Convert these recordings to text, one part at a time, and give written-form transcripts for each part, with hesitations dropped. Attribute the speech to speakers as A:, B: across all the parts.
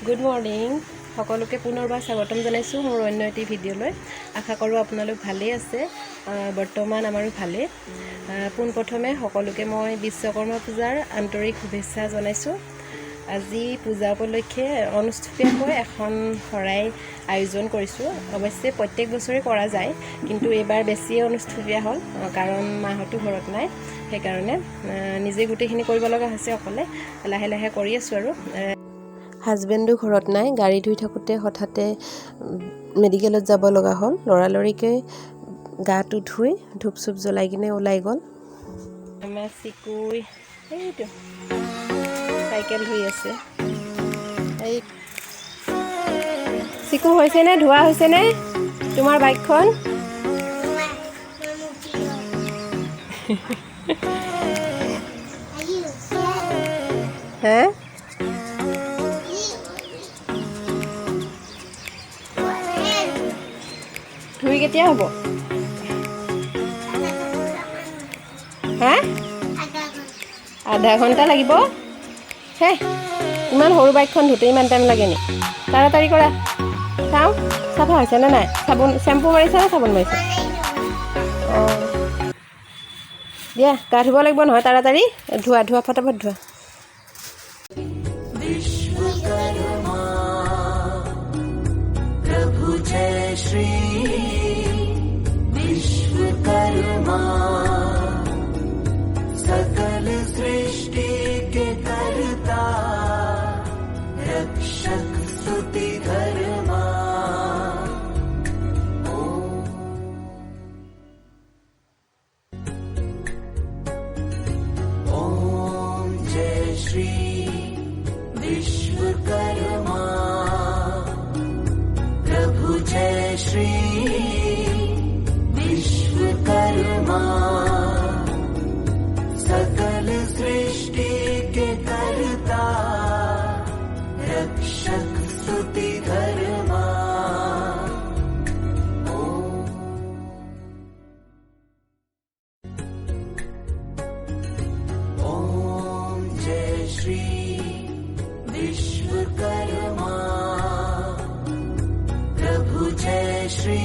A: Good morning সকলোকে পুনৰবাৰ স্বাগতম জনাইছোঁ মোৰ অন্য এটি ভিডিঅ'লৈ। আশা কৰোঁ আপোনালোক ভালেই আছে। বৰ্তমান আমাৰো ভালেই। পোনপ্ৰথমে সকলোকে মই বিশ্বকৰ্মা পূজাৰ আন্তৰিক শুভেচ্ছা জনাইছোঁ। আজি পূজা উপলক্ষে অনুষ্ঠিতভাৱে এখন শৰাই আয়োজন কৰিছোঁ। অৱশ্যে প্ৰত্যেক বছৰে কৰা যায়, কিন্তু এইবাৰ বেছিয়ে অনুষ্ঠিত হ'ল কাৰণ মাহঁতো ঘৰত নাই, সেইকাৰণে নিজে গোটেইখিনি কৰিব লগা হৈছে। অকলে লাহে লাহে কৰি আছোঁ আৰু হাজবেণ্ডো ঘৰত নাই। গাড়ী ধুই থাকোঁতে হঠাতে মেডিকেলত যাব লগা হ'ল। লৰালৰিকৈ গাটো ধুই ধূপ চুপ জ্বলাই কিনে ওলাই গ'ল। আমাৰ চিকুই এইটো চাইকেল ধুই আছে। এই চিকু হৈছেনে, ধোৱা হৈছেনে তোমাৰ বাইকখন? হে ধুই কেতিয়া হ'ব? হা আধা ঘণ্টা লাগিব? হে ইমান সৰু বাইকখন ধুতে ইমান টাইম লাগে নি? তাড়াতাড়ি কৰা, চাওঁ চাফা হৈছে নে নাই। চাবোন চেম্পু মাৰিছা নে চাবোন মাৰিছা? অঁ দিয়া, গা ধুব লাগিব নহয়। তাড়াতাড়ি ধোৱা ধোৱা, ফটাফট ধোৱা।
B: प्रभु जय श्री विश्वकर्मा, सकल सृष्टि के कर्ता, रक्षक स्तुति धर्मा। ओम जय श्री विश्वकर्मा, प्रभु जय श्री विश्वकर्मा, सकल सृष्टि के कर्ता, रक्षक स्तुति धर्मा। ओम जय श्री विश्वकर्मा, प्रभु जय श्री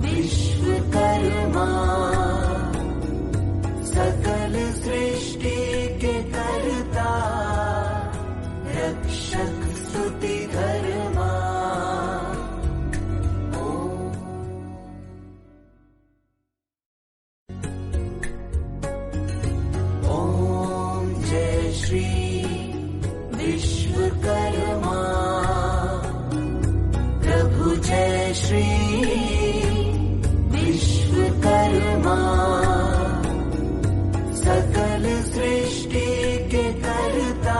B: विश्वकर्मा, सकल सृष्टि के कर्ता, रक्षक स्तुति धर्मा। ओम जय श्री विश्वकर्मा, प्रभु जय श्री विश्वकर्मा, सकल सृष्टि के कर्ता।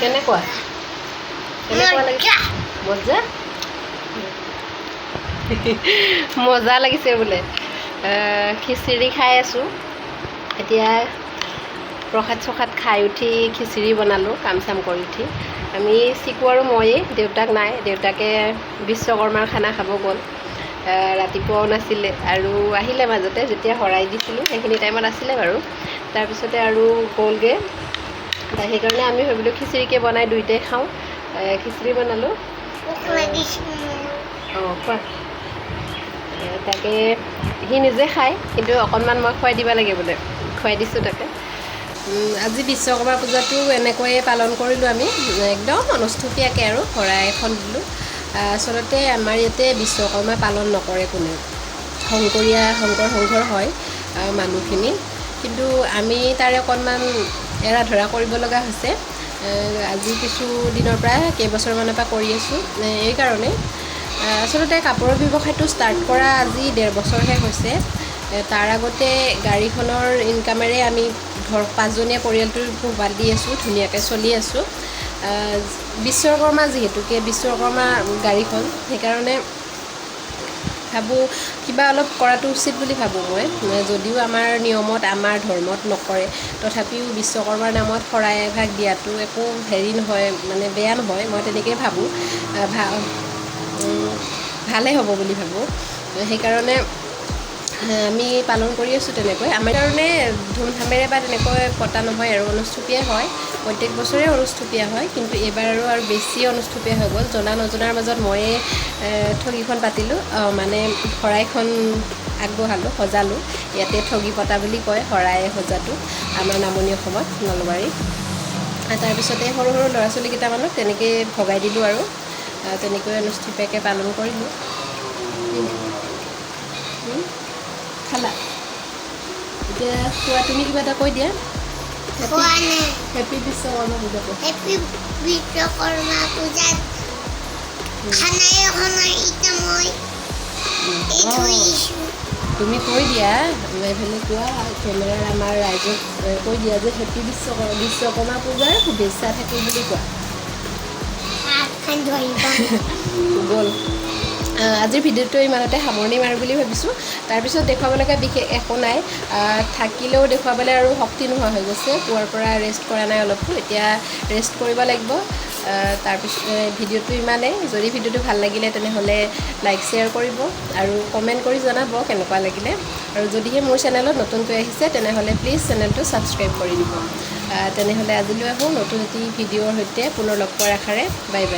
A: কেনেকুৱা কেনেকুৱা লাগিছে? মজা মজা লাগিছে বোলে। খিচিৰি খাই আছোঁ এতিয়া। প্ৰসাদ চসাদ খাই উঠি খিচিৰি বনালোঁ, কাম চাম কৰি উঠি। আমি চিকু আৰু ময়েই, দেউতাক নাই। দেউতাকে বিশ্বকৰ্মাৰ খানা খাব গ'ল। ৰাতিপুৱাও নাছিলে আৰু আহিলে মাজতে, যেতিয়া শৰাই দিছিলোঁ সেইখিনি টাইমত আছিলে বাৰু। তাৰপিছতে আৰু গ'লগৈ। সেইকাৰণে আমি ভাবিলোঁ খিচিৰিকে বনাই দুইটাই খাওঁ। খিচিৰি বনালোঁ। অঁ খোৱা। তাকে সি নিজে খায়, কিন্তু অকণমান মই খুৱাই দিব লাগে বোলে, খুৱাই দিছোঁ তাকে। আজি বিশ্বকৰ্মা পূজাটো এনেকৈয়ে পালন কৰিলোঁ আমি, একদম অনুষ্ঠুপীয়াকৈ আৰু শৰাই এখন দিলোঁ। আচলতে আমাৰ ইয়াতে বিশ্বকৰ্মা পালন নকৰে কোনেও। শংকৰ সংঘৰ হয় মানুহখিনি, কিন্তু আমি তাৰে অকণমান এৰা ধৰা কৰিব লগা হৈছে। আজি কিছু দিনৰ পৰা, কেইবছৰমানৰ পৰা কৰি আছোঁ। এইকাৰণে আচলতে কাপোৰৰ ব্যৱসায়টো ষ্টাৰ্ট কৰা আজি 1.5 বছৰহে হৈছে। তাৰ আগতে গাড়ীখনৰ ইনকামেৰে আমি ধৰ 5জনীয়া পৰিয়ালটোৰ পোহপাল দি আছোঁ, ধুনীয়াকৈ চলি আছোঁ। বিশ্বকৰ্মা যিহেতুকে বিশ্বকৰ্মা গাড়ীখন, সেইকাৰণে ভাবোঁ কিবা অলপ কৰাটো উচিত বুলি ভাবোঁ মই যদিও আমাৰ নিয়মত আমাৰ ধৰ্মত নকৰে তথাপিও বিশ্বকৰ্মাৰ নামত শৰাই এভাগ দিয়াটো একো হেৰি নহয় মানে বেয়া নহয় মই তেনেকৈ ভাবোঁ ভালেই হ'ব বুলি ভাবোঁ সেইকাৰণে আমি পালন কৰি আছোঁ তেনেকৈ আমাৰ কাৰণে ধুমধামেৰে বা তেনেকৈ পতা নহয় আৰু অনুষ্টুপীয়াই হয় প্ৰত্যেক বছৰে অনুষ্টুপীয়া হয় কিন্তু এইবাৰ আৰু বেছি অনুষ্টুপীয়া হৈ গ'ল জনা নজনাৰ মাজত ময়ে ঠগীখন পাতিলোঁ মানে শৰাইখন আগবঢ়ালোঁ সজালোঁ ইয়াতে ঠগী পতা বুলি কয় শৰাই সজাটো আমাৰ নামনি অসমত নলবাৰীত তাৰপিছতে সৰু সৰু ল'ৰা ছোৱালীকেইটামানক তেনেকৈ ভগাই দিলোঁ আৰু তেনেকৈ অনুষ্টুপীয়াকৈ পালন কৰিলোঁ খালা এতিয়া কোৱা তুমি কিবা এটা কৈ দিয়া হেপী বিশ্বকৰ্মা পূজা
C: হেপী বিশ্বকৰ্মা পূজাত খানাই ইটা মই
A: তুমি কৈ দিয়া এইফালে কোৱা কেমেৰাৰ আমাৰ ৰাইজক কৈ দিয়া যে হেপী বিশ্বকৰ্মা পূজাৰ শুভেচ্ছা থাকিল বুলি কোৱা গ'ল আজিৰ ভিডিঅ'টো ইমানতে সামৰণি মাৰোঁ বুলি ভাবিছোঁ তাৰপিছত দেখুৱাব লগা বিশেষ একো নাই থাকিলেও দেখুৱাবলৈ আৰু শক্তি নোহোৱা হৈ গৈছে পুৱাৰ পৰা ৰেষ্ট কৰা নাই অলপো এতিয়া ৰেষ্ট কৰিব লাগিব তাৰপিছত ভিডিঅ'টো ইমানেই যদি ভিডিঅ'টো ভাল লাগিলে তেনেহ'লে লাইক শ্বেয়াৰ কৰিব আৰু কমেণ্ট কৰি জনাব কেনেকুৱা লাগিলে আৰু যদিহে মোৰ চেনেলত নতুনকৈ আহিছে তেনেহ'লে প্লিজ চেনেলটো ছাবস্ক্ৰাইব কৰি দিব তেনেহ'লে আজিলৈ আহোঁ নতুন এটি ভিডিঅ'ৰ সৈতে পুনৰ লগ পোৱাৰ আশাৰে বাই বাই